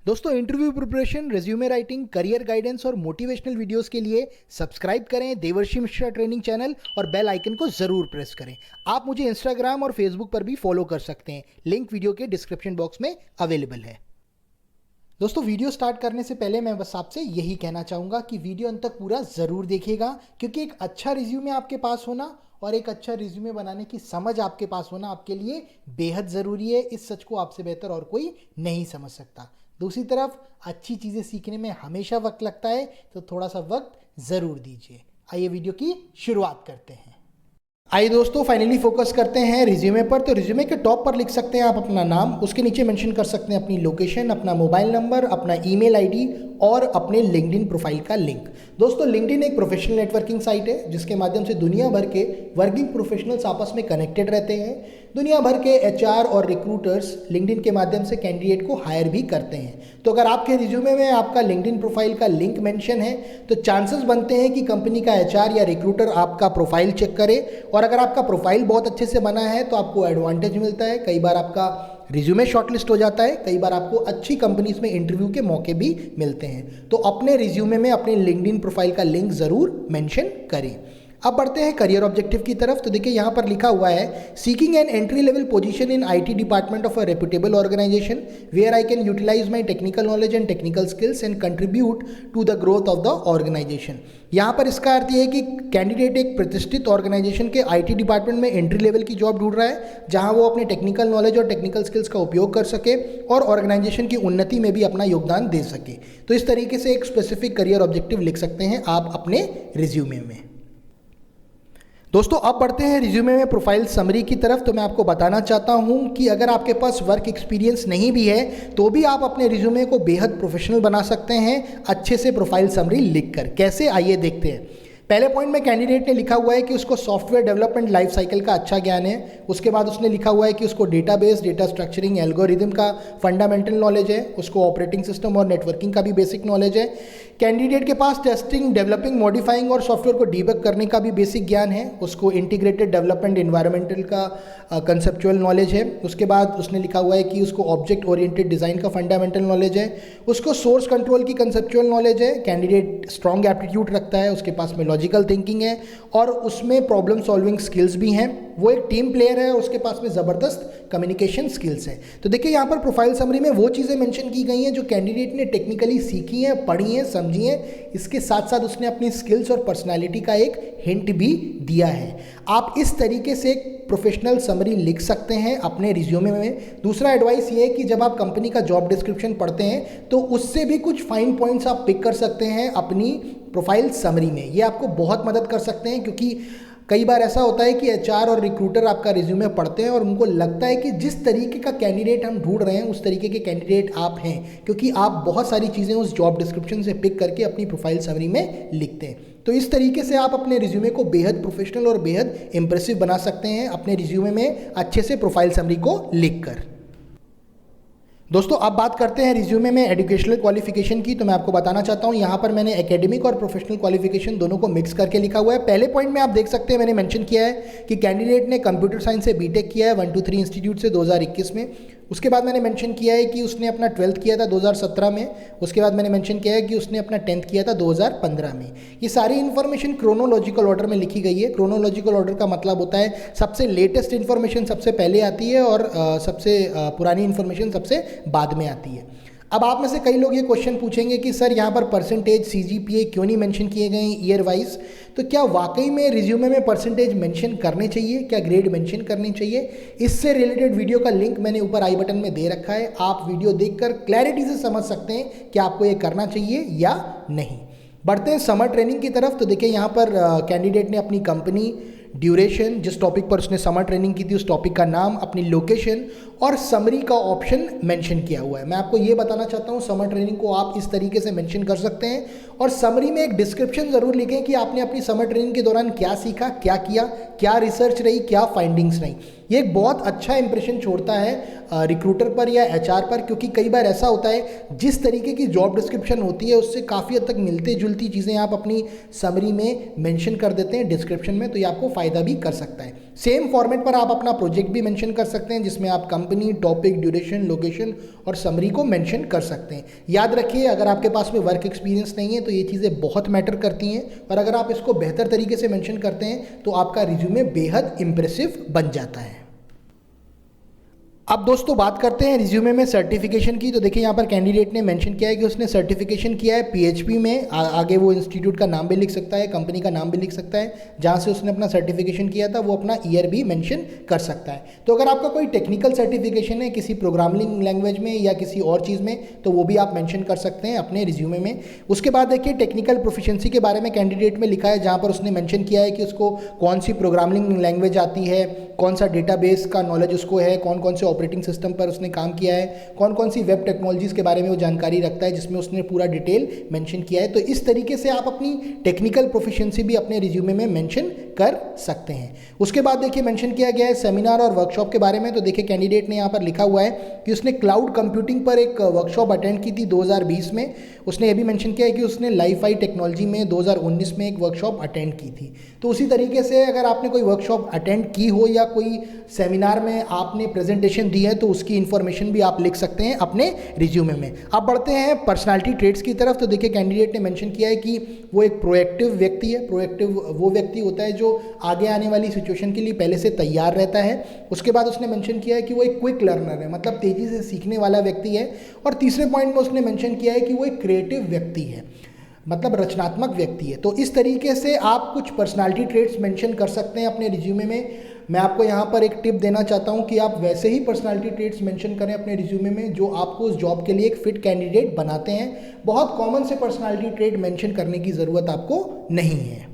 दोस्तों interview preparation, resume writing, career guidance और motivational videos के लिए सब्सक्राइब करें देवर्षि मिश्रा ट्रेनिंग चैनल और बेल आइकन को जरूर प्रेस करें। आप मुझे इंस्टाग्राम और फेसबुक पर भी फॉलो कर सकते हैं, लिंक वीडियो के डिस्क्रिप्शन बॉक्स में अवेलेबल है। दोस्तों वीडियो स्टार्ट करने से पहले मैं बस आपसे यही कहना चाहूँगा कि वीडियो अंत तक पूरा ज़रूर देखिएगा, क्योंकि एक अच्छा रिज्यूमे आपके पास होना और एक अच्छा रिज्यूमे बनाने की समझ आपके पास होना आपके लिए बेहद ज़रूरी है। इस सच को आपसे बेहतर और कोई नहीं समझ सकता। दूसरी तरफ अच्छी चीज़ें सीखने में हमेशा वक्त लगता है, तो थोड़ा सा वक्त ज़रूर दीजिए। आइए वीडियो की शुरुआत करते हैं। आइए दोस्तों फाइनली फोकस करते हैं रिज्यूमे पर। तो रिज्यूमे के टॉप पर लिख सकते हैं आप अपना नाम, उसके नीचे मेंशन कर सकते हैं अपनी लोकेशन, अपना मोबाइल नंबर, अपना ईमेल आईडी और अपने लिंक्डइन प्रोफाइल का लिंक। दोस्तों लिंक्डइन एक प्रोफेशनल नेटवर्किंग साइट है जिसके माध्यम से दुनिया भर के वर्किंग प्रोफेशनल्स आपस में कनेक्टेड रहते हैं। दुनिया भर के एचआर और रिक्रूटर्स लिंक्डइन के माध्यम से कैंडिडेट को हायर भी करते हैं। तो अगर आपके रिज्यूमे में आपका लिंक्डइन प्रोफाइल का लिंक मेंशन है तो चांसेस बनते हैं कि कंपनी का एचआर या रिक्रूटर आपका प्रोफाइल चेक करे, और अगर आपका प्रोफाइल बहुत अच्छे से बना है तो आपको एडवांटेज मिलता है। कई बार आपका रिज्यूमे शॉर्टलिस्ट हो जाता है, कई बार आपको अच्छी कंपनीज में इंटरव्यू के मौके भी मिलते हैं। तो अपने रिज्यूमे में अपने लिंक्डइन प्रोफाइल का लिंक ज़रूर मेंशन करें। अब बढ़ते हैं करियर ऑब्जेक्टिव की तरफ। तो देखिए यहाँ पर लिखा हुआ है, seeking an entry level position in IT department of a reputable organization where I can utilize my technical knowledge and technical skills and contribute to the growth of the organization. यहाँ पर इसका अर्थ ये है कि कैंडिडेट एक प्रतिष्ठित organisation के IT department में एंट्री लेवल की जॉब ढूंढ रहा है, जहाँ वो अपने टेक्निकल नॉलेज और टेक्निकल स्किल्स का उपयोग कर सके और ऑर्गेनाइजेशन की उन्नति में भी अपना योगदान दे सके। तो इस तरीके से एक स्पेसिफिक करियर ऑब्जेक्टिव लिख सकते हैं आप अपने रिज्यूमे में। दोस्तों अब बढ़ते हैं रिज्यूमे में प्रोफाइल समरी की तरफ। तो मैं आपको बताना चाहता हूं कि अगर आपके पास वर्क एक्सपीरियंस नहीं भी है तो भी आप अपने रिज्यूमे को बेहद प्रोफेशनल बना सकते हैं अच्छे से प्रोफाइल समरी लिखकर। कैसे, आइए देखते हैं। पहले पॉइंट में कैंडिडेट ने लिखा हुआ है कि उसको सॉफ्टवेयर डेवलपमेंट लाइफ साइकिल का अच्छा ज्ञान है। उसके बाद उसने लिखा हुआ है कि उसको डेटाबेस, डेटा स्ट्रक्चरिंग, एल्गोरिदम का फंडामेंटल नॉलेज है। उसको ऑपरेटिंग सिस्टम और नेटवर्किंग का भी बेसिक नॉलेज है। कैंडिडेट के पास टेस्टिंग, डेवलपिंग, मॉडिफाइंग और सॉफ्टवेयर को डीबग करने का भी बेसिक ज्ञान है। उसको इंटीग्रेटेड डेवलपमेंट एनवायरमेंटल का कंसेप्चुअल नॉलेज है। उसके बाद उसने लिखा हुआ है कि उसको ऑब्जेक्ट ओरिएंटेड डिज़ाइन का फंडामेंटल नॉलेज है। उसको सोर्स कंट्रोल की कंसेप्चुअल नॉलेज है। कैंडिडेट स्ट्रॉन्ग एप्टीट्यूड रखता है, उसके पास में लॉजिकल थिंकिंग है और उसमें प्रॉब्लम सॉल्विंग स्किल्स भी हैं। वो एक टीम प्लेयर है और उसके पास में ज़बरदस्त कम्युनिकेशन स्किल्स हैं। तो देखिए यहाँ पर प्रोफाइल समरी में वो चीज़ें मेंशन की गई हैं जो कैंडिडेट ने टेक्निकली सीखी हैं, पढ़ी हैं, समझी हैं। इसके साथ साथ उसने अपनी स्किल्स और पर्सनालिटी का एक हिंट भी दिया है। आप इस तरीके से एक प्रोफेशनल समरी लिख सकते हैं अपने रिज्यूमे में। दूसरा एडवाइस ये है कि जब आप कंपनी का जॉब डिस्क्रिप्शन पढ़ते हैं तो उससे भी कुछ फाइन पॉइंट्स आप पिक कर सकते हैं अपनी प्रोफाइल समरी में। ये आपको बहुत मदद कर सकते हैं, क्योंकि कई बार ऐसा होता है कि एचआर और रिक्रूटर आपका रिज्यूमे पढ़ते हैं और उनको लगता है कि जिस तरीके का कैंडिडेट हम ढूंढ रहे हैं उस तरीके के कैंडिडेट आप हैं, क्योंकि आप बहुत सारी चीज़ें उस जॉब डिस्क्रिप्शन से पिक करके अपनी प्रोफाइल समरी में लिखते हैं। तो इस तरीके से आप अपने रिज्यूमे को बेहद प्रोफेशनल और बेहद इंप्रेसिव बना सकते हैं अपने रिज्यूमे में अच्छे से प्रोफाइल समरी को लिखकर। दोस्तों अब बात करते हैं रिज्यूमे में एजुकेशनल क्वालिफिकेशन की। तो मैं आपको बताना चाहता हूं, यहाँ पर मैंने एकेडमिक और प्रोफेशनल क्वालिफिकेशन दोनों को मिक्स करके लिखा हुआ है। पहले पॉइंट में आप देख सकते हैं मैंने मेंशन किया है कि कैंडिडेट ने कंप्यूटर साइंस से बीटेक किया है 123 इंस्टीट्यूट से 2021 में। उसके बाद मैंने मेंशन किया है कि उसने अपना 12th किया था 2017 में। उसके बाद मैंने मेंशन किया है कि उसने अपना 10th किया था 2015 में। ये सारी इन्फॉर्मेशन क्रोनोलॉजिकल ऑर्डर में लिखी गई है। क्रोनोलॉजिकल ऑर्डर का मतलब होता है सबसे लेटेस्ट इन्फॉर्मेशन सबसे पहले आती है और सबसे पुरानी इन्फॉर्मेशन सबसे बाद में आती है। अब आप में से कई लोग ये क्वेश्चन पूछेंगे कि सर यहाँ पर परसेंटेज, सीजीपीए क्यों नहीं मेंशन किए गए ईयर वाइज। तो क्या वाकई में रिज्यूमे में परसेंटेज मेंशन करने चाहिए, क्या ग्रेड मेंशन करनी चाहिए? इससे रिलेटेड वीडियो का लिंक मैंने ऊपर आई बटन में दे रखा है। आप वीडियो देखकर क्लैरिटी से समझ सकते हैं कि आपको ये करना चाहिए या नहीं। बढ़ते हैं समर ट्रेनिंग की तरफ। तो देखिए यहाँ पर कैंडिडेट ने अपनी कंपनी, ड्यूरेशन, जिस टॉपिक पर उसने समर ट्रेनिंग की थी उस टॉपिक का नाम, अपनी लोकेशन और समरी का ऑप्शन मेंशन किया हुआ है। मैं आपको ये बताना चाहता हूँ समर ट्रेनिंग को आप इस तरीके से मेंशन कर सकते हैं और समरी में एक डिस्क्रिप्शन ज़रूर लिखें कि आपने अपनी समर ट्रेनिंग के दौरान क्या सीखा, क्या किया, क्या रिसर्च रही, क्या फाइंडिंग्स रही। ये एक बहुत अच्छा इंप्रेशन छोड़ता है रिक्रूटर पर या एचआर पर, क्योंकि कई बार ऐसा होता है जिस तरीके की जॉब डिस्क्रिप्शन होती है उससे काफ़ी हद तक मिलती जुलती चीज़ें आप अपनी समरी में मेंशन कर देते हैं डिस्क्रिप्शन में, तो ये आपको फ़ायदा भी कर सकता है। सेम फॉर्मेट पर आप अपना प्रोजेक्ट भी मेंशन कर सकते हैं, जिसमें आप कंपनी, टॉपिक, ड्यूरेशन, लोकेशन और समरी को मेंशन कर सकते हैं। याद रखिए, अगर आपके पास में वर्क एक्सपीरियंस नहीं है तो ये चीज़ें बहुत मैटर करती हैं, और अगर आप इसको बेहतर तरीके से मेंशन करते हैं तो आपका रिज्यूमे बेहद इंप्रेसिव बन जाता है। अब दोस्तों बात करते हैं रिज्यूमे में सर्टिफिकेशन की। तो देखिए यहाँ पर कैंडिडेट ने मेंशन किया है कि उसने सर्टिफिकेशन किया है पीएचपी में। आगे वो इंस्टीट्यूट का नाम भी लिख सकता है, कंपनी का नाम भी लिख सकता है जहाँ से उसने अपना सर्टिफिकेशन किया था, वो अपना ईयर भी मेंशन कर सकता है। तो अगर आपका कोई टेक्निकल सर्टिफिकेशन है किसी प्रोग्रामिंग लैंग्वेज में या किसी और चीज़ में, तो वो भी आप मेंशन कर सकते हैं अपने रिज्यूमे में। उसके बाद देखिए टेक्निकल प्रोफिशिएंसी के बारे में कैंडिडेट में लिखा है, जहाँ पर उसने मेंशन किया है कि उसको कौन सी प्रोग्रामिंग लैंग्वेज आती है, कौन सा डेटाबेस का नॉलेज उसको है, कौन कौन से ऑपरेटिंग सिस्टम पर उसने काम किया है, कौन कौन सी वेब टेक्नोलॉजीज़ के बारे में वो जानकारी रखता है, जिसमें उसने पूरा डिटेल मेंशन किया है। तो इस तरीके से आप अपनी टेक्निकल प्रोफिशिएंसी भी अपने रिज्यूमे में मेंशन कर सकते हैं। उसके बाद देखिए मेंशन किया गया है सेमिनार और वर्कशॉप के बारे में। तो देखिए कैंडिडेट ने यहाँ पर लिखा हुआ है कि उसने क्लाउड कंप्यूटिंग पर एक वर्कशॉप अटेंड की थी 2020 में। उसने ये भी मेंशन किया है कि उसने लाइफाई टेक्नोलॉजी में 2019 में एक वर्कशॉप अटेंड की थी। तो उसी तरीके से अगर आपने कोई वर्कशॉप अटेंड की हो या कोई सेमिनार में आपने प्रेजेंटेशन दी है, तो उसकी इन्फॉर्मेशन भी आप लिख सकते हैं अपने रिज्यूमे में। अब बढ़ते हैं पर्सनालिटी ट्रेट्स की तरफ। तो देखिए कैंडिडेट ने मेंशन किया है कि वो एक प्रोएक्टिव व्यक्ति है। प्रोएक्टिव वो व्यक्ति होता है जो आगे आने वाली सिचुएशन के लिए पहले से तैयार रहता है। उसके बाद उसने मेंशन किया है कि वो एक क्विक लर्नर है, मतलब तेज़ी से सीखने वाला व्यक्ति है। और तीसरे पॉइंट में उसने मेंशन किया है कि वो एक क्रिएटिव व्यक्ति है, मतलब रचनात्मक व्यक्ति है। तो इस तरीके से आप कुछ पर्सनालिटी ट्रेट्स मेंशन कर सकते हैं अपने रिज्यूमे में। मैं आपको यहाँ पर एक टिप देना चाहता हूँ कि आप वैसे ही पर्सनालिटी ट्रेट्स मेंशन करें अपने रिज्यूमे में जो आपको उस जॉब के लिए एक फिट कैंडिडेट बनाते हैं। बहुत कॉमन से पर्सनालिटी ट्रेट मेंशन करने की ज़रूरत आपको नहीं है।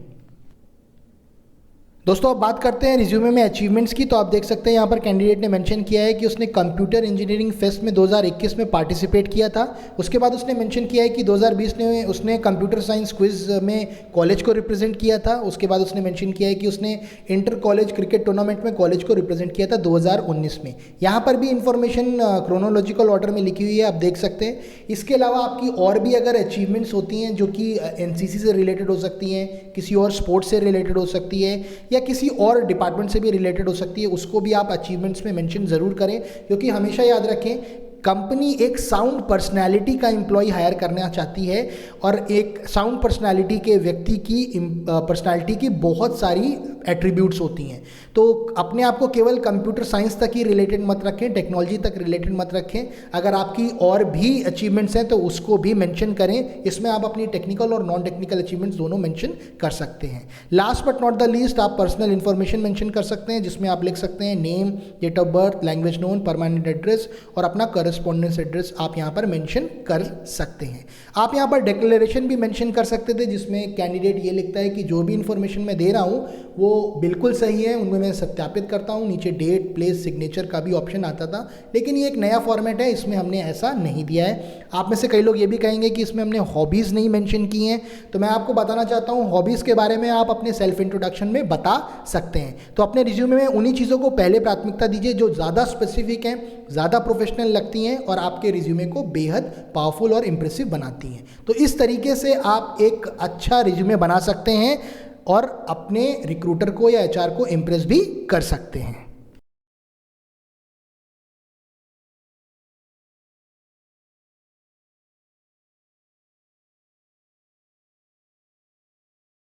दोस्तों अब बात करते हैं रिज्यूमे में अचीवमेंट्स की। तो आप देख सकते हैं यहाँ पर कैंडिडेट ने मेंशन किया है कि उसने कंप्यूटर इंजीनियरिंग फेस्ट में 2021 में पार्टिसिपेट किया था। उसके बाद उसने मेंशन किया है कि 2020 में उसने कंप्यूटर साइंस क्विज में कॉलेज को रिप्रेजेंट किया था। उसके बाद उसने मेंशन किया है कि उसने इंटर कॉलेज क्रिकेट टूर्नामेंट में कॉलेज को रिप्रेजेंट किया था 2019 में। यहाँ पर भी इंफॉर्मेशन क्रोनोलॉजिकल ऑर्डर में लिखी हुई है, आप देख सकते हैं। इसके अलावा आपकी और भी अगर अचीवमेंट्स होती हैं जो कि एनसीसी से रिलेटेड हो सकती हैं, किसी और स्पोर्ट्स से रिलेटेड हो सकती है या किसी और डिपार्टमेंट से भी रिलेटेड हो सकती है, उसको भी आप अचीवमेंट्स में मेंशन ज़रूर करें। क्योंकि हमेशा याद रखें, कंपनी एक साउंड पर्सनैलिटी का एम्प्लॉय हायर करना चाहती है, और एक साउंड पर्सनैलिटी के व्यक्ति की पर्सनैलिटी की बहुत सारी एट्रीब्यूट्स होती हैं। तो अपने आप को केवल कंप्यूटर साइंस तक ही रिलेटेड मत रखें, टेक्नोलॉजी तक रिलेटेड मत रखें। अगर आपकी और भी अचीवमेंट्स हैं तो उसको भी मेंशन करें। इसमें आप अपनी टेक्निकल और नॉन टेक्निकल अचीवमेंट्स दोनों मेंशन कर सकते हैं। Last but not the least, आप पर्सनल इन्फॉर्मेशन मेंशन कर सकते हैं, जिसमें आप लिख सकते हैं name, date of birth, language known, permanent address और अपना करस्पॉन्डेंस एड्रेस आप यहाँ पर मेंशन कर सकते हैं। आप यहाँ पर डिक्लेरेशन भी मेंशन कर सकते थे, जिसमें कैंडिडेट ये लिखता है कि जो भी इन्फॉर्मेशन मैं दे रहा हूँ वो बिल्कुल सही है, उनमें मैं सत्यापित करता हूँ। नीचे डेट, प्लेस, सिग्नेचर का भी ऑप्शन आता था, लेकिन ये एक नया फॉर्मेट है, इसमें हमने ऐसा नहीं दिया है। आप में से कई लोग ये भी कहेंगे कि इसमें हमने हॉबीज़ नहीं मेंशन की हैं, तो मैं आपको बताना चाहता हूँ हॉबीज़ के बारे में आप अपने सेल्फ इंट्रोडक्शन में बता सकते हैं। तो अपने रिज्यूमे में उन्हीं चीज़ों को पहले प्राथमिकता दीजिए जो ज़्यादा स्पेसिफिक हैं, ज़्यादा प्रोफेशनल लगती हैं और आपके रिज्यूमे को बेहद पावरफुल और इम्प्रेसिव बनाती हैं। तो इस तरीके से आप एक अच्छा रिज्यूमे बना सकते हैं और अपने रिक्रूटर को या एचआर को इम्प्रेस भी कर सकते हैं।